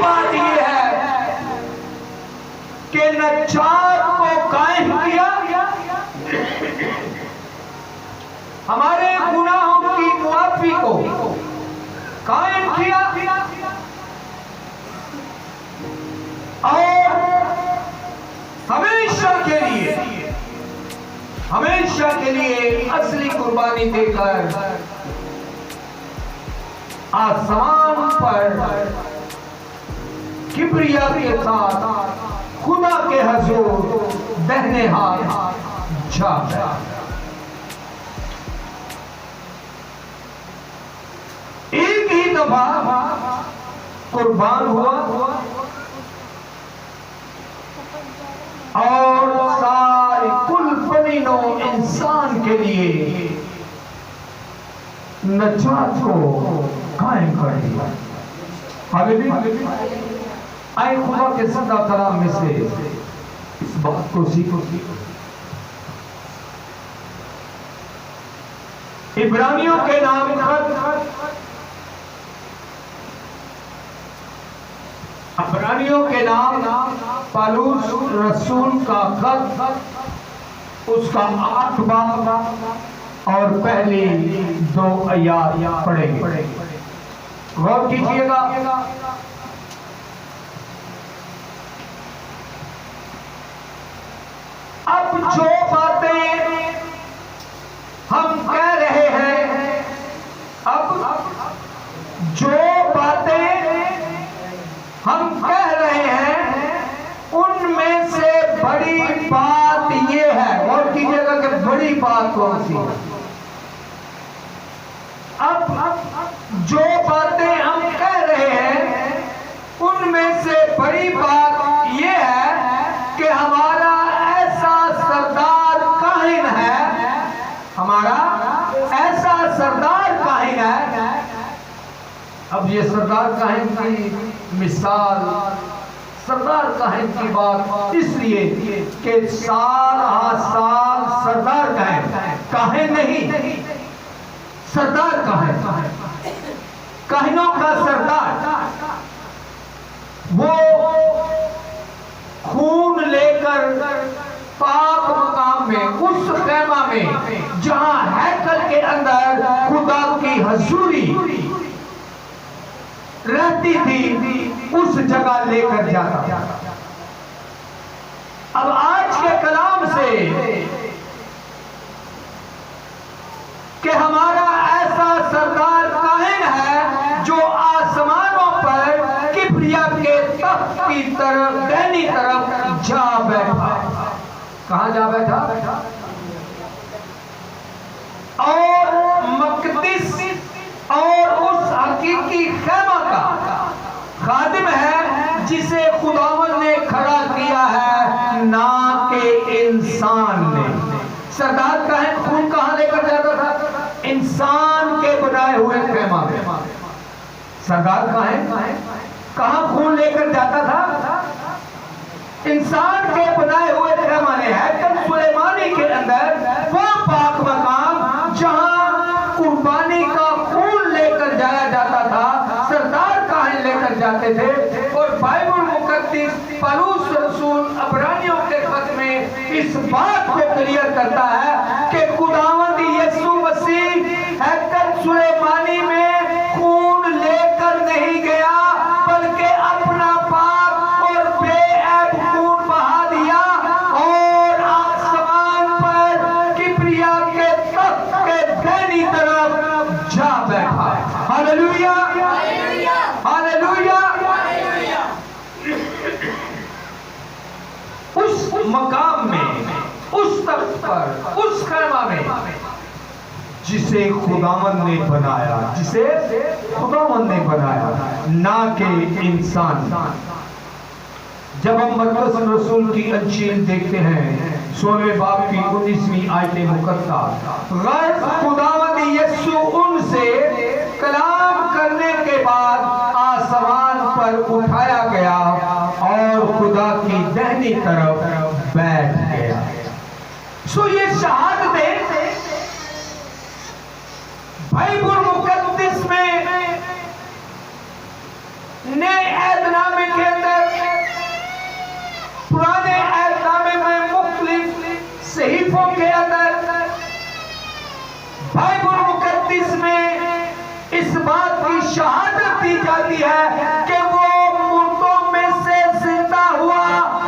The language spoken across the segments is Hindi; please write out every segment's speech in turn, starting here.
बात यह है कि नजात को कायम किया, हमारे गुनाहों की मुआफी को कायम किया और हमेशा के लिए असली कुर्बानी देकर आसमान पर किब्रिया के साथ खुदा के हुजूर दाहिने हाथ जा गया। एक ही दफा कुर्बान हुआ और सारी कुल बनी नौ इंसान के लिए नजात को कायम कर दिया। हालेलुया। आए खुदा के सदा कलाम में से इस बात को सीखो। इब्रानियों के नाम पौलुस रसूल का खत, उसका 8 बाब और पहली 2 आयत पढ़ेंगे। गौर कीजिएगा। अब जो बातें हम कह रहे हैं, अब जो बातें हम कह रहे हैं, उनमें से बड़ी बात यह है, और कीजिएगा कि बड़ी बात कौन सी है। अब जो बातें हम कह रहे हैं, उनमें से बड़ी बात यह है कि हमारा ऐसा सरदार काहिन है, हमारा ऐसा सरदार काहिन है। अब ये सरदार काहिन की मिसाल, सरदार काहिन की बात इसलिए कि साल सरदार काहिन नहीं, सरदार काहिन, काहिनों का सरदार, वो खून लेकर पाक मकाम में, उस खैमा में जहां हैकल के अंदर खुदा की हजूरी रहती थी, उस जगह लेकर जाता। अब आज के कलाम से कि हमारा ऐसा सरदार काहिन है जो आसमानों पर किब्रिया के तख्त की तरफ, दाहिनी तरफ जा बैठा। कहां जा बैठा? और मकदिस और उस हकीकी खैमा का खादिम है जिसे खुदावंद ने खड़ा किया है, ना कि इंसान ने। सरदार काहिन खून कहां लेकर जाता था? इंसान के बनाए हुए खैमा में। सरदार काहिन कहां खून लेकर जाता था? इंसान के बनाए हुए खैमा ने, हैकल सुलेमानी के अंदर वो पाक मकाम जहां कुर्बानी का खून लेकर जाया जाता था, सरदार काहिन लेकर जाते थे। और बाइबल मुकद्दस पौलुस रसूल इब्रानियों के खत में इस बात को क्लियर करता है कि खुदावंद यीशु मसीह हैकल सुलेमानी में खून लेकर नहीं गया, बल्कि अपना पाप और बेऐब खून बहा दिया और आसमान पर किब्रिया के तख्त के दाहिनी तरफ जा बैठा। Hallelujah, hallelujah. उस मकाम में, उस तख्त पर, उस खैमा में जिसे खुदावंद ने बनाया, जिसे खुदावंद ने बनाया, ना कि इंसान। जब हम मरकुस रसूल की अंजील देखते हैं, 16वें बाब की 19वीं आयत मुकद्दा, खुदावंद यीशु उनसे कलाम करने के बाद आसमान पर उठाया गया और खुदा की दाहिनी तरफ बैठ गया। सो ये शहादतें बाइबल मुकद्दस में नए ऐतनामे शहादत दी जाती है कि वो मुर्दों में से जिंदा हुआ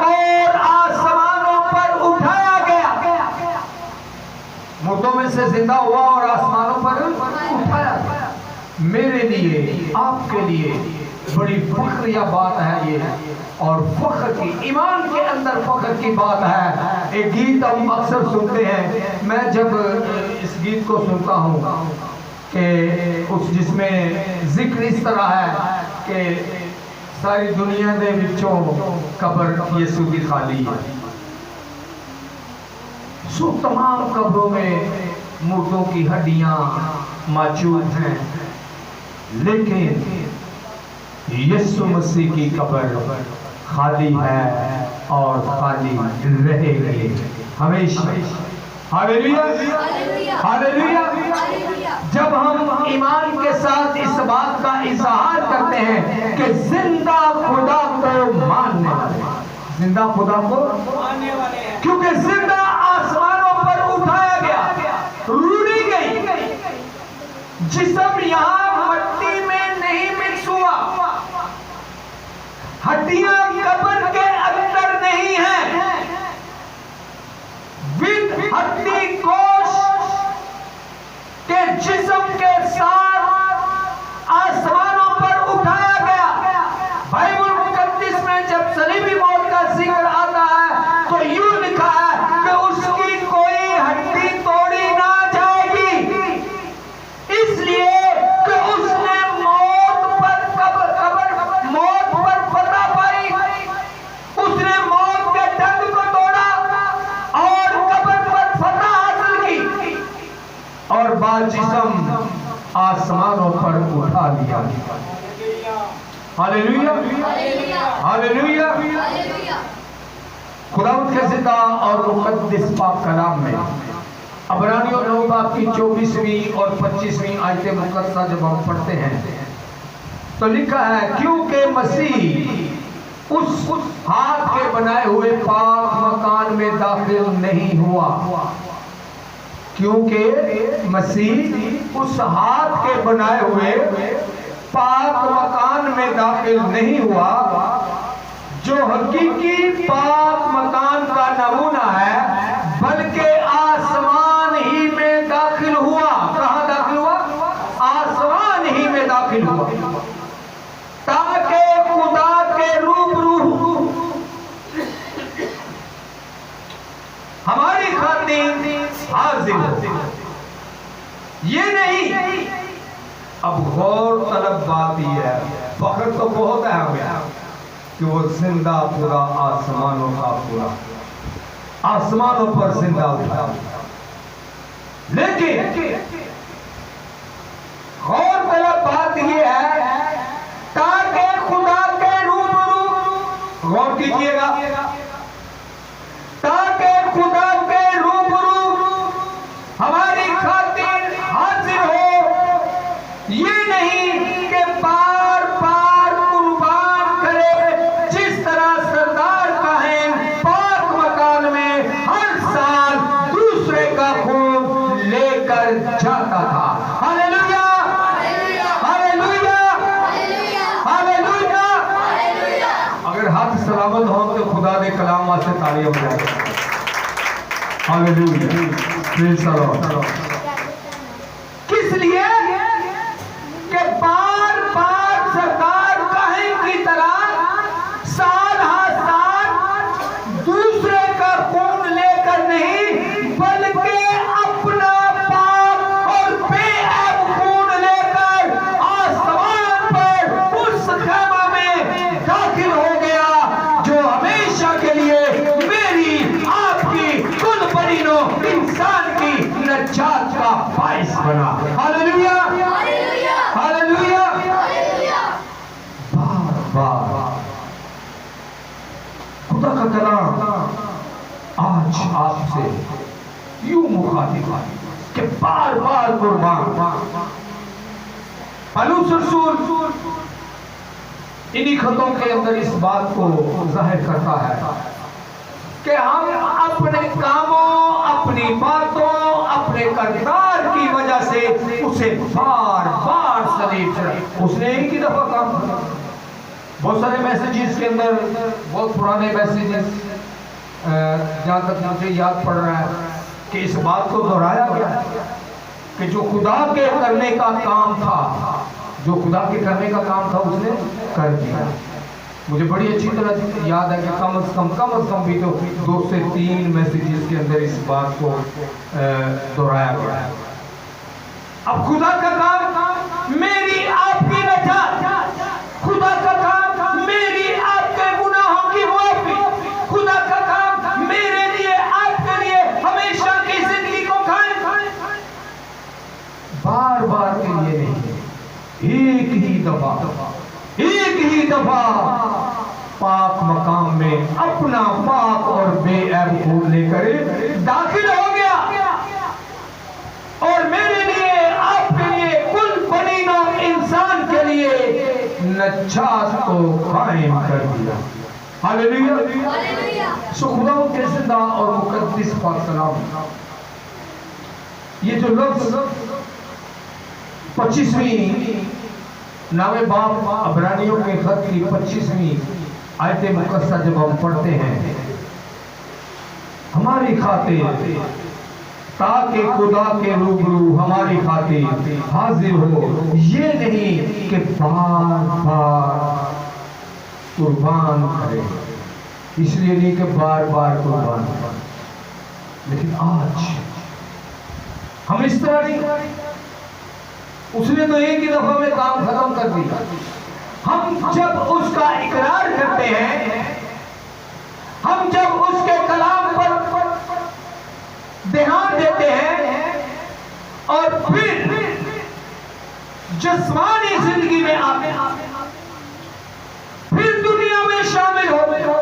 और आसमानों पर उठाया गया। मुर्दों में से जिंदा हुआ और आसमानों पर उठाया गया। मेरे लिए, आपके लिए बड़ी फख्र या बात है ये, और फख्र की, ईमान के अंदर फख्र की बात है। एक गीत हम अक्सर सुनते हैं, मैं जब इस गीत को सुनता हूँ कि उस जिसमें जिक्र इस तरह है कि सारी दुनिया दे विचों कब्र यीशु की खाली है। सो तमाम कब्रों में मुर्दों की हड्डियां मौजूद हैं, लेकिन यीशु मसीह की कब्र खाली है और खाली रहेगी हमेशा। Hallelujah, hallelujah. जब हम ईमान के साथ इस बात का इजहार करते हैं कि जिंदा खुदा को मानने वाले, जिंदा खुदा को मानने वाले हैं, क्योंकि जिंदा आसमानों पर उठाया गया, रूढ़ी गई। जिस्म यहाँ मट्टी में नहीं मिक्स हुआ, हड्डियां कब्र के अंदर नहीं है, विद हड्डी कोश के जिस्म के साथ आसमानों पर उठाया गया। बाइबल मुकद्दस में जब सलीबी मौत का जिक्र आता है तो यूं लिखा है कि उसकी कोई हड्डी तोड़ी ना जाएगी, इसलिए कि उसने मौत पर मौत पर फतह पाई, उसने मौत के डंक को तोड़ा और कब्र पर फतह हासिल की और बाजिस्म आसमानों पर उठा लिया। Hallelujah, hallelujah. खुदावंद के जिंदा और मुकद्दस पाक कलाम में अबरानियों 9 बाब की 24वीं और 25वीं आयत मुकद्दसा जब हम पढ़ते हैं तो लिखा है, क्योंकि मसीह उस हाथ के बनाए हुए पाक मकान में दाखिल नहीं हुआ, क्योंकि मसीह उस हाथ के बनाए हुए पाक मकान में दाखिल नहीं हुआ जो हकीकी पाक मकान का नमूना है, बल्कि आसमान ही में दाखिल हुआ। कहां दाखिल हुआ? आसमान ही में दाखिल हुआ, ताकि खुदा के रूबरू हमारी खातिर हाजिर हो। ये नहीं, अब गौर तलब बात ही है, फख्र तो बहुत है हमें कि वो जिंदा पूरा आसमानों का पूरा आसमानों पर जिंदा उठा, लेकिन गौर तलब बात ये है ताकि खुदा के रूबरू, गौर कीजिएगा, ताकि खुदा के रूबरू हमारी खातिर हाजिर हो। ये नहीं कि बार बार कुर्बान करे, जिस तरह सरदार काहिन पाक मकान में हर साल दूसरे का खून लेकर जाता था। Hallelujah, hallelujah, hallelujah. अगर हाथ सलामत हो तो खुदा ने कलाम वास्ते तालियां बजाए। Hallelujah, praise the Lord. किस लिए? कि बार बार सरदार काहिन की तरह साल हर साल दूसरे का खून लेकर नहीं, बल्कि अपना पाप और बेऐब खून लेकर आसमान पर उस खेमा में दाखिल हो गया जो हमेशा के लिए मेरी, आपकी, कुल बनीनो इंसान की नजात का बाइस बना। Hallelujah, hallelujah. बार बार खुदा का कलाम आज आपसे यूं मुखातिब है कि बार बार कुर्बान। पौलुस रसूल इन्हीं खतों के अंदर इस बात को जाहिर करता है कि हम अपने कामों, अपनी बातों, अपने अपने करदार की वजह से उसे बार बार सलीब चढ़ा। उसने एक ही दफा काम किया। बहुत सारे मैसेजेस के अंदर, बहुत पुराने मैसेजेस, जहाँ तक मुझे याद पड़ रहा है कि इस बात को दोहराया गया कि जो खुदा के करने का काम था, जो खुदा के करने का काम था उसने कर दिया। मुझे बड़ी अच्छी तरह याद है कि कम से कम भी तो 2 से 3 मैसेजेस के अंदर इस बात को दोहराया गया है। अब खुदा का काम मेरी आपकी रजा, खुदा का काम मेरी आपके गुनाहों की माफी, खुदा का काम मेरे लिए आपके लिए हमेशा की जिंदगी को कायम, बार बार के लिए नहीं, एक ही दफा पाक मकाम में अपना पाक और बेऐब खून लेकर दाखिल हो गया और मेरे लिए आपके लिए कुल बनी नौ इंसान के लिए नजात को कायम कर दिया। हालेलुया। सो खुदा के जिंदा और मुकद्दस पाक कलाम, ये जो लफ्ज़ 25वीं नावे बाप अब्रानियों के खत की 25वीं आयत मुकद्दसा जब हम पढ़ते हैं, हमारी खातिर, ताकि खुदा के रूबरू हमारी खातिर हाजिर हो, ये नहीं कि बार बार कुर्बान करे, इसलिए नहीं कि बार बार कुर्बान करे, लेकिन आज हम इस तरह नहीं, उसने तो एक ही दफा में काम खत्म कर दिया। हम जब उसका इकरार करते हैं, हम जब उसके कलाम पर ध्यान देते हैं और फिर जिस्मानी जिंदगी में आते हैं, फिर दुनिया में शामिल होते हैं,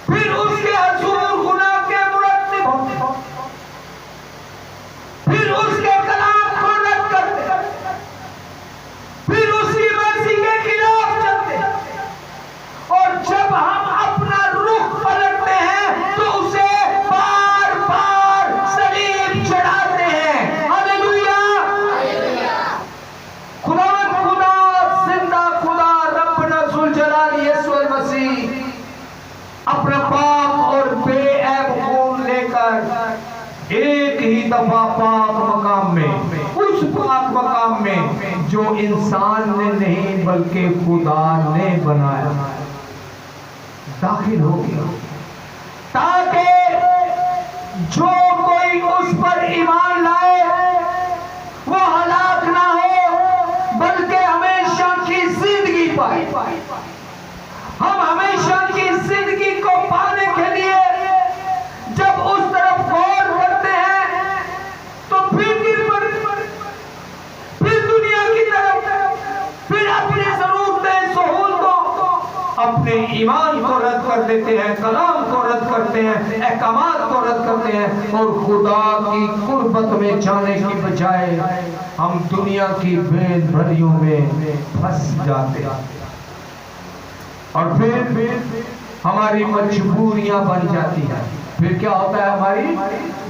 फिर उसके हुजूर गुनाह के मुरत्तिब होते हैं, फिर उसके कलाम को रद्द करते, फिर उसकी मर्जी के खिलाफ चलते, और जब हम अपना रुख पलटते हैं तो उसे बार बार सलीब चढ़ाते हैं। हालेलुया। खुदा जिंदा खुदा रब्बना ज़ुल जलाल यीशु मसीह अपना पाक और बेऐब खून लेकर एक ही दफा पाक मकाम में, उस पाक मकाम में जो इंसान ने नहीं बल्कि खुदा ने बनाया, दाखिल हो गया, ताकि जो कोई उस पर ईमान लाए वो हलाक ना हो बल्कि हमेशा की जिंदगी पाए। हम हमेशा की जिंदगी को पाने के लिए जब उस तरफ गौर करते हैं तो फिर दुनिया की तरफ, फिर अपनी जरूरतें सहूलतों, अपने ईमान को रद्द कर देते हैं, कलाम को रद्द करते हैं, अहकामात को रद्द करते हैं और खुदा की कुर्बत में जाने की बजाय हम दुनिया की बेभरियों में फंस जाते हैं और फिर हमारी मजबूरियां बन जाती हैं। फिर क्या होता है, हमारी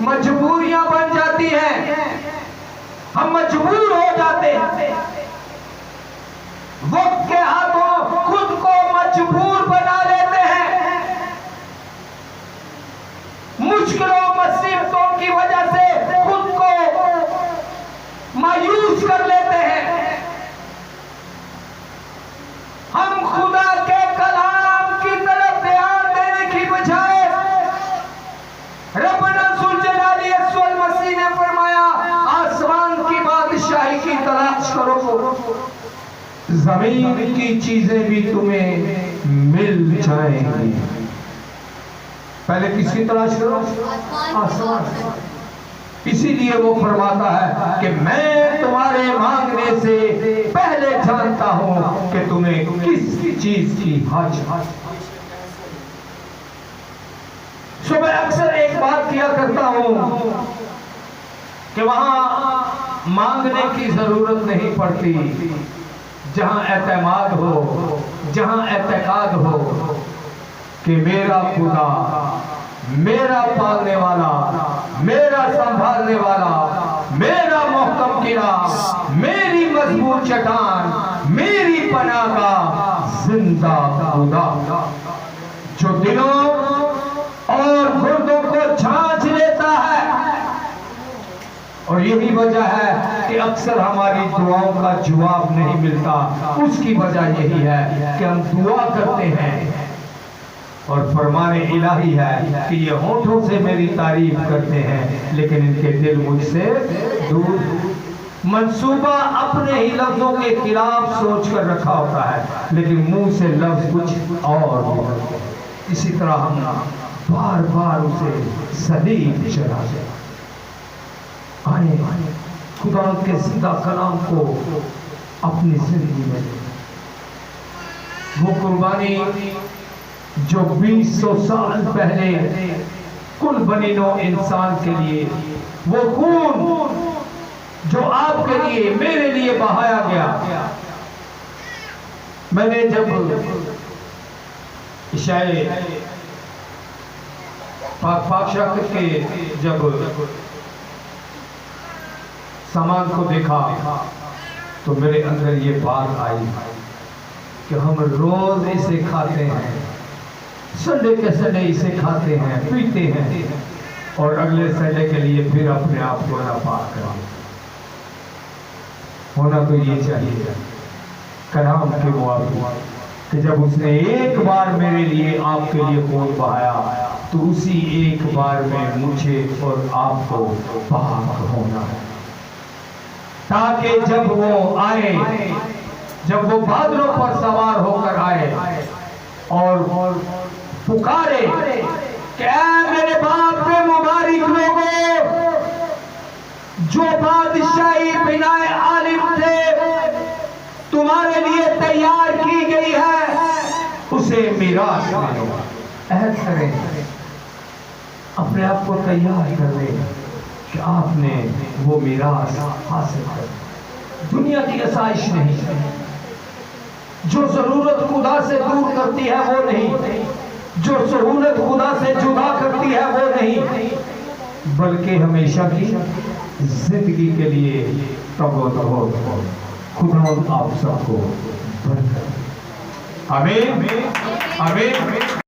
मजबूरियां बन जाती हैं, हम मजबूर हो जाते हैं, वक्त के हाथों खुद को मजबूर बना लेते हैं, मुश्किलों मुसीबतों की वजह से खुद को मायूस कर लेते हैं। हम खुदा के कलाम की तरफ ध्यान देने की बजाय रब्बना ज़ुल जलाल यीशु मसीह ने फरमाया, आसमान की बादशाही की तलाश करो, जमीन की चीजें भी तुम्हें मिल जाएंगी। पहले किसकी तलाश करो? आसमान। इसीलिए वो फरमाता है कि मैं तुम्हारे मांगने से पहले जानता हूं कि तुम्हें किस चीज की हाजत। मैं अक्सर एक बात किया करता हूं कि वहां मांगने की जरूरत नहीं पड़ती जहां एतमाद हो, जहां एतकाद हो कि मेरा खुदा मेरा पालने वाला, मेरा संभालने वाला, मेरा मोहकम किला, मेरी मजबूत चट्टान, मेरी पनाह का जिंदा खुदा, जो दिलों और गुर्दों को जांच लेता है। और यही वजह है कि अक्सर हमारी दुआओं का जवाब नहीं मिलता। उसकी वजह यही है कि हम दुआ करते हैं और फरमाने इलाही है कि ये होठों से मेरी तारीफ करते हैं लेकिन इनके दिल मुझसे दूर। मंसूबा अपने ही लफ्जों के खिलाफ सोच कर रखा होता है लेकिन मुंह से लफ्ज कुछ और निकलते हैं। इसी तरह हम बार बार उसे सलीब चलाते आए, खुदा के जिंदा कलाम को अपनी जिंदगी में, वो कुर्बानी जो 200 साल पहले कुल बनी नौ इंसान के लिए, वो खून जो आपके लिए मेरे लिए बहाया गया। मैंने जब इशाए पाक के जब सामान को देखा तो मेरे अंदर ये बात आई कि हम रोज इसे खाते हैं, संडे के संडे इसे खाते हैं, पीते हैं और अगले संडे के लिए फिर अपने आप को नापाक करें। होना तो ये चाहिए कलाम के मुआबिक कि जब उसने एक बार मेरे लिए आपके लिए खून बहाया तो उसी एक बार में मुझे और आपको पाक होना है, ताकि जब वो आए, जब वो बादलों पर सवार होकर आए और पुकारे कि ऐ मेरे बाप के मुबारक लोगों, जो बादशाही बिनाए आलिम थे तुम्हारे लिए तैयार की गई है, उसे मीरास मानो। अहद करें, अपने आप को तैयार कर लें कि आपने वो मीरास हासिल कर। दुनिया की आसाइश नहीं, जो जरूरत खुदा से दूर करती है वो नहीं, जो सहूलत खुदा से जुदा करती है वो नहीं, बल्कि हमेशा की जिंदगी के लिए तबो खुदा आप सबको बरकत। आमीन, आमीन।